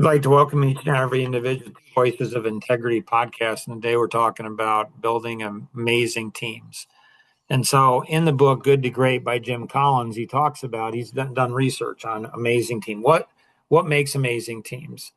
I'd like to welcome each and every individual to Voices of Integrity podcast. And today we're talking about building amazing teams. And so in the book, Good to Great by Jim Collins, he talks about, he's done research on amazing team. What makes amazing teams?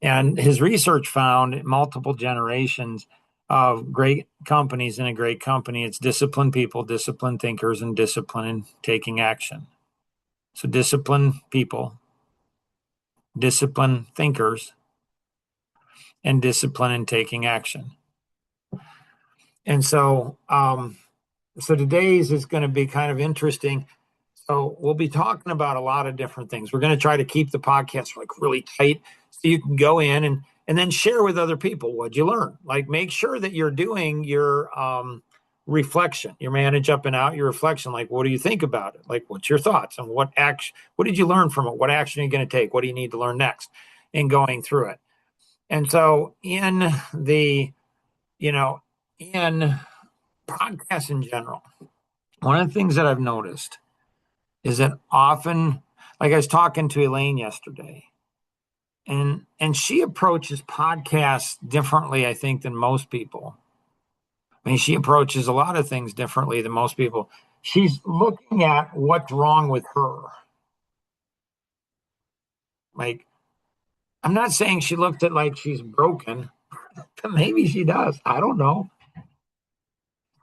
And his research found multiple generations of great companies in a great company. It's disciplined people, disciplined thinkers, and discipline in taking action. So disciplined people, disciplined thinkers, and discipline in taking action. And so today's is going to be kind of interesting. So we'll be talking about a lot of different things. We're going to try to keep the podcast like really tight so you can go in and then share with other people what you learn. Like make sure that you're doing your reflection, your manage up and out, your reflection. Like, what do you think about it? Like, what's your thoughts and what did you learn from it? What action are you going to take? What do you need to learn next in going through it? And so in in podcasts in general, one of the things that I've noticed is that often, like I was talking to Elaine yesterday, and she approaches podcasts differently, I think, than most people. I mean, she approaches a lot of things differently than most people. She's looking at what's wrong with her. Like, I'm not saying she looked at like she's broken, but maybe she does. I don't know.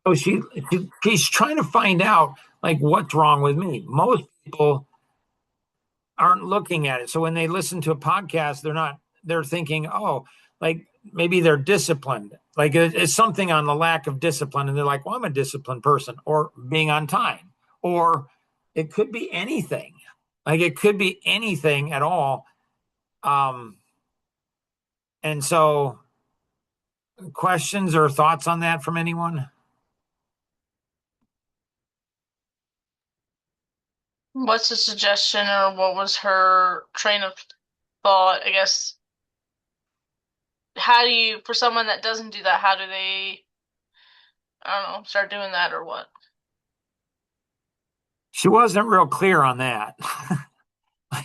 So she's trying to find out like what's wrong with me. Most people aren't looking at it. So when they listen to a podcast, they're thinking, oh, like maybe they're disciplined. Like it's something on the lack of discipline. And they're like, well, I'm a disciplined person, or being on time, or it could be anything. Like it could be anything at all. And so questions or thoughts on that from anyone? What's the suggestion or what was her train of thought? I guess, for someone that doesn't do that, how do they, I don't know, start doing that or what? She wasn't real clear on that.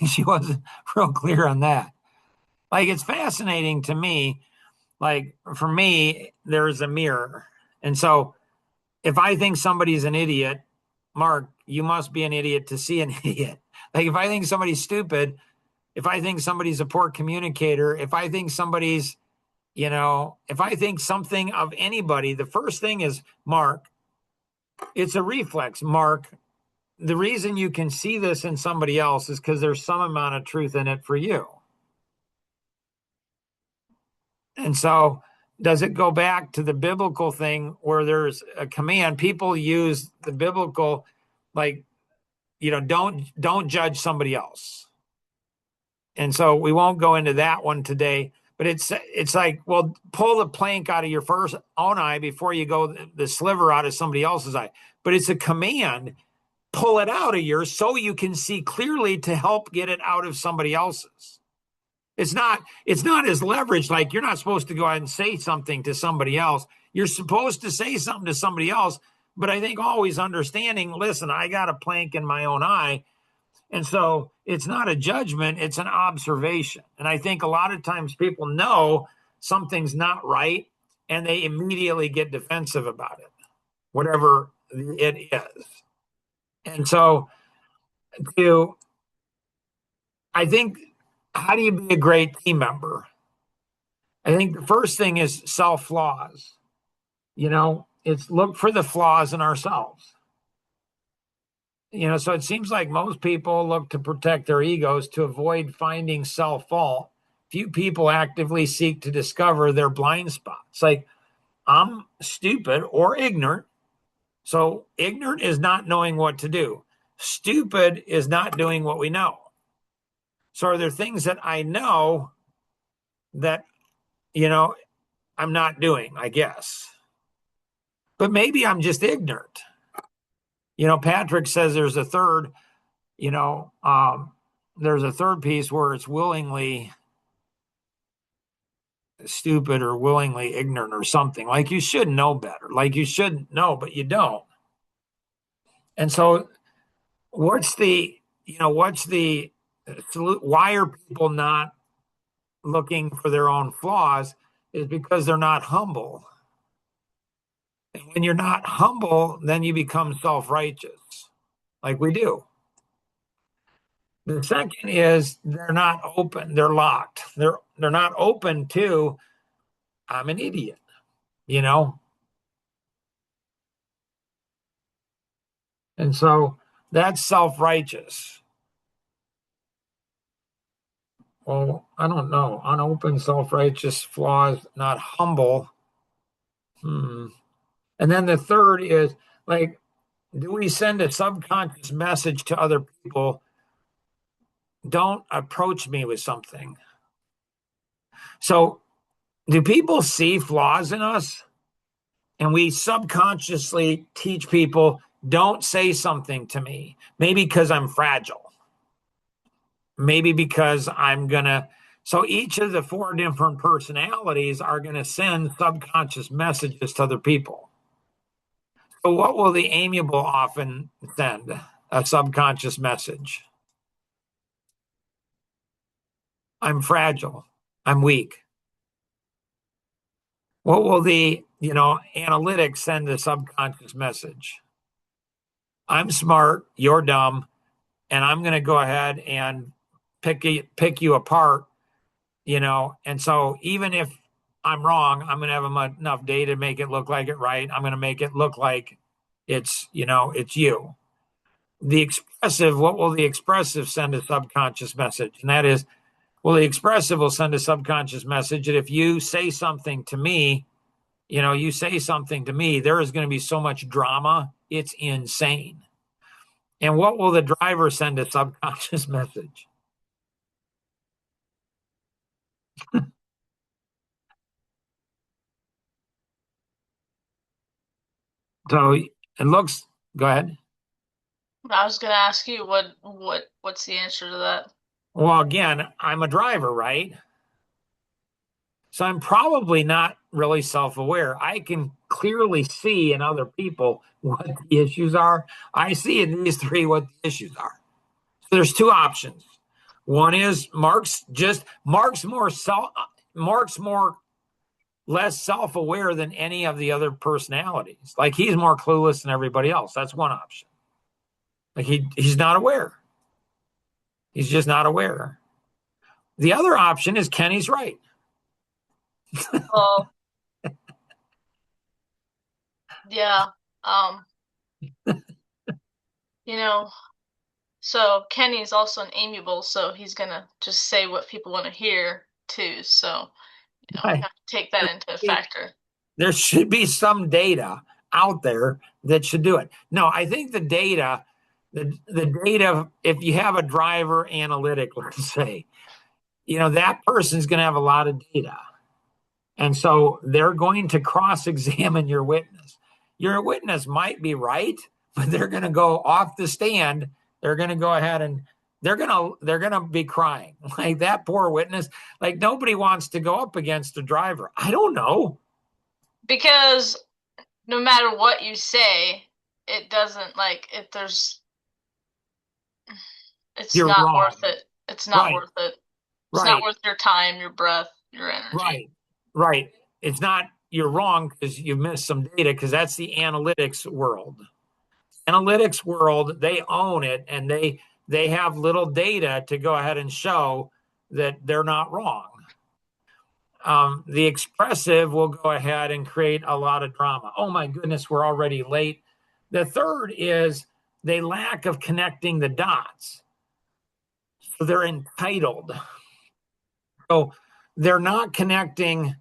She wasn't real clear on that. Like it's fascinating to me. Like for me, there's a mirror. And so if I think somebody's an idiot, Mark, you must be an idiot to see an idiot. Like if I think somebody's stupid, if I think somebody's a poor communicator, if I think somebody's, if I think something of anybody, the first thing is, Mark, it's a reflex. Mark, the reason you can see this in somebody else is because there's some amount of truth in it for you. And so does it go back to the biblical thing where there's a command? People use the biblical, like, don't judge somebody else. And so we won't go into that one today, but it's like, well, pull the plank out of your first own eye before you go the sliver out of somebody else's eye. But it's a command. Pull it out of yours so you can see clearly to help get it out of somebody else's. It's not as leveraged. Like you're not supposed to go out and say something to somebody else. You're supposed to say something to somebody else. But I think always understanding, listen, I got a plank in my own eye. And so it's not a judgment, it's an observation. And I think a lot of times people know something's not right and they immediately get defensive about it, whatever it is. And so I think, how do you be a great team member? I think the first thing is self flaws. It's look for the flaws in ourselves. So it seems like most people look to protect their egos to avoid finding self fault. Few people actively seek to discover their blind spots. Like, I'm stupid or ignorant. So, ignorant is not knowing what to do, stupid is not doing what we know. So, are there things that I know that, I'm not doing, I guess? But maybe I'm just ignorant. Patrick says there's a third, there's a third piece where it's willingly stupid or willingly ignorant or something. Like you should know better. Like you should know, but you don't. And so what's the why are people not looking for their own flaws is because they're not humble. And when you're not humble, then you become self-righteous, like we do. The second is they're not open, they're locked. They're not open to I'm an idiot, you know? And so that's self-righteous. Well, I don't know. Unopened, self-righteous, flaws, not humble. Hmm. And then the third is like, do we send a subconscious message to other people? Don't approach me with something. So, do people see flaws in us? And we subconsciously teach people, don't say something to me. Maybe because I'm fragile. Maybe because I'm going to. So, each of the four different personalities are going to send subconscious messages to other people. So, what will the amiable often send? A subconscious message. I'm fragile. I'm weak. What will the, analytics send a subconscious message? I'm smart, you're dumb, and I'm going to go ahead and pick you apart, And so even if I'm wrong, I'm going to have enough data to make it look like it right. I'm going to make it look like it's you. The expressive, what will the expressive send a subconscious message? And that is, well, the expressive will send a subconscious message that if you say something to me, you say something to me, there is going to be so much drama. It's insane. And what will the driver send a subconscious message? So it looks, go ahead. I was gonna ask you what's the answer to that? Well, again, I'm a driver, right? So I'm probably not really self aware. I can clearly see in other people what the issues are. I see in these three what the issues are. So there's two options. One is Mark's more less self-aware than any of the other personalities. Like he's more clueless than everybody else. That's one option. Like he's not aware. He's just not aware. The other option is Kenny's right. Well, yeah. Um, you know, so Kenny's also an amiable, so he's gonna just say what people want to hear too. So, we Right. have to take that into a factor. There should be some data out there that should do it. No, I think the data, if you have a driver analytic, let's say, that person's going to have a lot of data. And so they're going to cross examine your witness. Your witness might be right, but they're going to go off the stand. They're going to go ahead and they're going to be crying. Like that poor witness, like nobody wants to go up against a driver. I don't know. Because no matter what you say, it doesn't like if there's it's You're not wrong. worth it. It's not Right. worth it. It's not Right. worth your time, your breath, your energy. Right. Right. It's not you're wrong because you missed some data because that's the analytics world. Analytics world, they own it and they have little data to go ahead and show that they're not wrong. The expressive will go ahead and create a lot of drama. Oh my goodness, we're already late. The third is they lack of connecting the dots. So they're entitled. So they're not connecting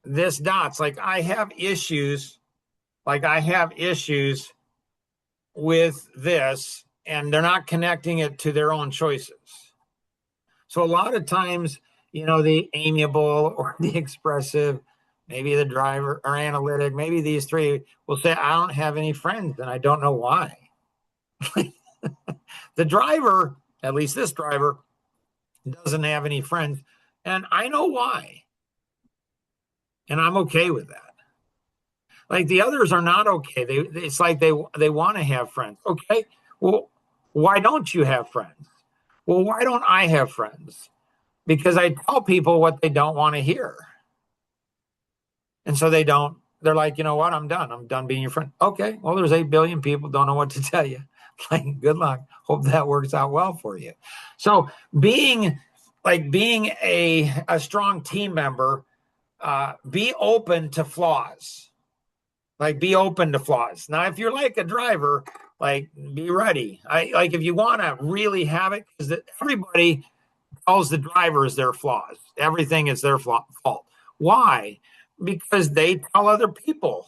this dots. Like I have issues with this, and they're not connecting it to their own choices. So a lot of times, the amiable or the expressive, maybe the driver or analytic, maybe these three will say, I don't have any friends and I don't know why. The driver, at least this driver, doesn't have any friends. And I know why. And I'm okay with that. Like the others are not okay. It's like they want to have friends. Okay. Well, why don't you have friends? Well, why don't I have friends? because I tell people what they don't want to hear. And so they're like, you know what? I'm done. I'm done being your friend. Okay. Well, there's 8 billion people don't know what to tell you. Like, good luck. Hope that works out well for you. So being a strong team member, be open to flaws. Like, be open to flaws. Now, if you're like a driver, like, be ready. Like, if you want to really have it, because everybody tells the drivers their flaws. Everything is their fault. Why? Because they tell other people.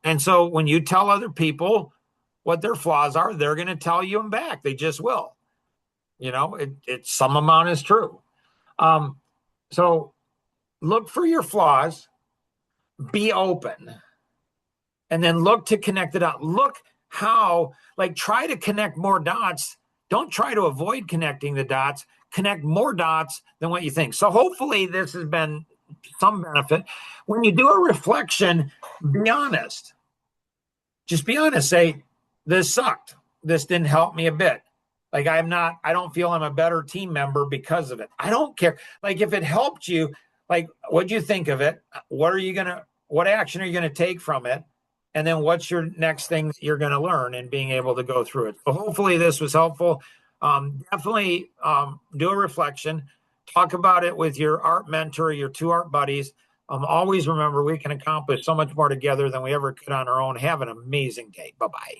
And so when you tell other people what their flaws are, they're going to tell you them back. They just will. It's some amount is true. Um, so look for your flaws, be open, and then look to connect it out. Look how, like, try to connect more dots. Don't try to avoid connecting the dots. Connect more dots than what you think. So hopefully this has been some benefit. When you do a reflection, be honest. Just be honest. Say, this sucked. This didn't help me a bit. Like, I don't feel I'm a better team member because of it. I don't care. Like, if it helped you, like, what'd you think of it? What action are you going to take from it? And then what's your next thing you're going to learn and being able to go through it. So hopefully this was helpful. Definitely do a reflection. Talk about it with your art mentor, your 2 art buddies. Always remember, we can accomplish so much more together than we ever could on our own. Have an amazing day. Bye-bye.